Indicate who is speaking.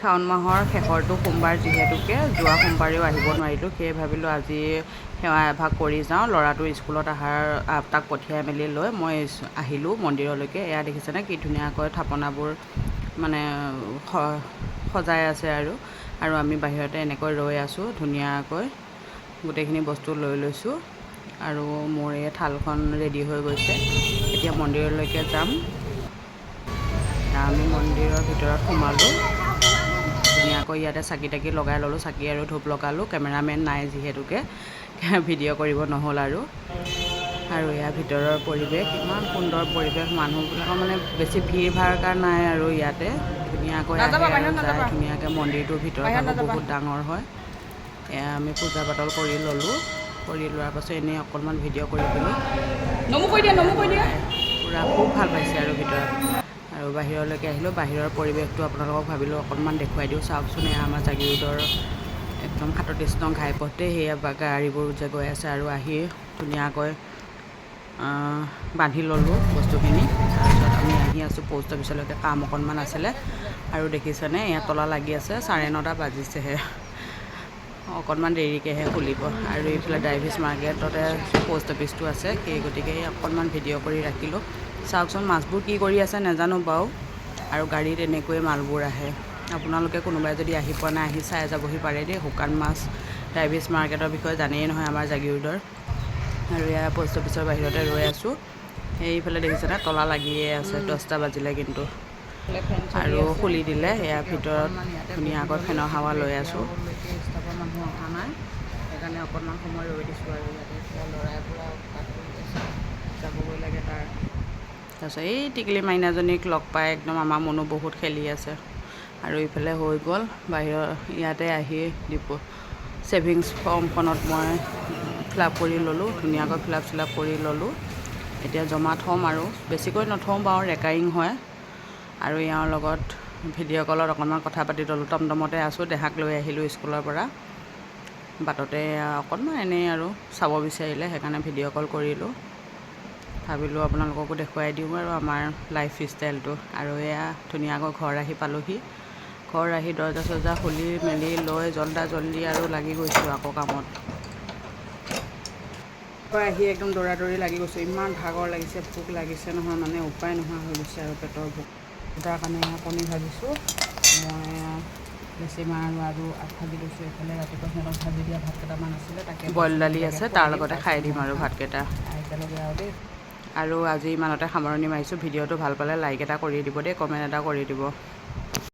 Speaker 1: শাওণ মাহৰ শেষৰটো সোমবাৰ যিহেতুকে যোৱা সোমবাৰেও আহিব নোৱাৰিলোঁ, সেয়ে ভাবিলোঁ আজি সেৱা এভাগ কৰি যাওঁ। ল'ৰাটো স্কুলত তাক পঠিয়াই মেলি লৈ মই আহিলোঁ মন্দিৰলৈকে। এয়া দেখিছেনে কি ধুনীয়াকৈ থাপনাবোৰ মানে সজাই আছে আৰু আমি বাহিৰতে এনেকৈ ৰৈ আছোঁ ধুনীয়াকৈ। গোটেইখিনি বস্তু লৈ লৈছোঁ আৰু মোৰ এই থালখন ৰেডি হৈ গৈছে। এতিয়া মন্দিৰলৈকে যাম। আমি মন্দিৰৰ ভিতৰত সোমালোঁ। ধুনীয়াকৈ ইয়াতে চাকি তাকি লগাই ল'লোঁ, চাকি আৰু ধূপ লগালোঁ। কেমেৰামেন নাই যিহেতুকে ভিডিঅ' কৰিব নহ'ল আৰু এয়া ভিতৰৰ পৰিৱেশ, ইমান সুন্দৰ পৰিৱেশ। মানুহবিলাকৰ মানে বেছি ভিৰ ভাৰ নাই আৰু ইয়াতে ধুনীয়াকৈ আহে আৰু যায় ধুনীয়াকৈ। মন্দিৰটোৰ ভিতৰত আকৌ বহুত ডাঙৰ হয়। এয়া আমি পূজা পাতল কৰি ল'লোঁ। কৰি লোৱাৰ পাছত এনেই অকণমান ভিডিঅ' কৰি দিলোঁ। পূৰা খুব ভাল পাইছে আৰু ভিতৰত। আৰু বাহিৰলৈকে আহিলোঁ। বাহিৰৰ পৰিৱেশটো আপোনালোকক ভাবিলোঁ অকণমান দেখুৱাই দিওঁ। চাওকচোন, এয়া আমাৰ জাগীৰোডৰ একদম 37 নং ঘাইপথতে সেয়া গাড়ীবোৰ যে গৈ আছে আৰু আহি ধুনীয়াকৈ বান্ধি ল'লোঁ বস্তুখিনি। তাৰপিছত আমি আহি আছোঁ প'ষ্ট অফিচলৈকে, কাম অকণমান আছিলে। আৰু দেখিছেনে এয়া তলা লাগি আছে, 9:30 বাজিছেহে, অকণমান দেৰিকৈহে খুলিব। আৰু এইফালে ডাইভিছ মাৰ্কেটতে প'ষ্ট অফিচটো আছে, সেই গতিকে অকণমান ভিডিঅ' কৰি ৰাখিলোঁ। চাওকচোন মাছবোৰ কি কৰি আছে নাজানো বাৰু। আৰু গাড়ীত এনেকৈয়ে মালবোৰ আহে। আপোনালোকে কোনোবাই যদি আহি পোৱা নাই, আহি চাই যাবহি পাৰে দেই। শুকান মাছ ডাইভিছ মাৰ্কেটৰ বিষয়ে জানেই নহয় আমাৰ জাগীৰোডৰ। আৰু এয়া প'ষ্ট অফিচৰ বাহিৰতে ৰৈ আছোঁ। সেইফালে দেখিছেনে তলা লাগিয়ে আছে, 10টা বাজিলে কিন্তু। আৰু খুলি দিলে। এয়া ভিতৰত ধুনীয়াকৈ ফেনৰ হাৱা লৈ আছোঁ। ষ্টাফৰ মানুহ অহা নাই, সেইকাৰণে অকণমান সময় ৰৈ দিছোঁ আৰু ইয়াতে। ল'ৰাই পূৰা উৎপাত কৰি আছে, যাবগৈ লাগে তাৰ। তাৰপিছত এই টিকলি মাইনাজনীক লগ পাই একদম আমাৰ মনো বহুত খেলি আছে। আৰু ইফালে হৈ গ'ল বাহিৰৰ ইয়াতে আহি ছেভিংছ ফৰ্মখনত মই ফিল আপ কৰি ল'লোঁ। ধুনীয়াকৈ ফিল আপ কৰি ল'লোঁ। এতিয়া জমা থ'ম আৰু বেছিকৈ নথওঁ বাৰু, ৰেকাৰিং হয়। আৰু ইয়াৰ লগত ভিডিঅ' কলত অকণমান কথা পাতি ল'লোঁ। টমটমতে আছোঁ, দেহাক লৈ আহিলোঁ স্কুলৰ পৰা। বাটতে অকণমান এনেই আৰু চাব বিচাৰিলে, সেইকাৰণে ভিডিঅ' কল কৰিলোঁ। ভাবিলোঁ আপোনালোককো দেখুৱাই দিওঁ আৰু আমাৰ লাইফ ষ্টাইলটো। আৰু এয়া ধুনীয়াকৈ ঘৰ আহি পালোঁহি। ঘৰ আহি দৰ্জা চৰ্জা খুলি মেলি লৈ জল্দি আৰু লাগি গৈছোঁ আকৌ কামত। আহি একদম দৌৰা লাগি গৈছোঁ। ইমান ভাগৰ লাগিছে, ভোক লাগিছে নহয়, মানে উপায় নোহোৱা হৈ গৈছে আৰু পেটৰ ভোক। তাৰ কাৰণে কণী ভাজিছোঁ মই, বেছিমাহ আৰু ভাজি লৈছোঁ। এইফালে ৰাতিপুৱা সিহঁতক ভাজি দিয়া ভাত কেইটামান আছিলে, তাকে বইল দালি আছে, তাৰ লগতে খাই দিম আৰু ভাতকেইটা একেলগে আৰু দেই। আৰু আজি ইমানতে সামৰণি মাৰিছোঁ। ভিডিঅ'টো ভাল পালে লাইক এটা কৰি দিব দেই, কমেণ্ট এটা কৰি দিব।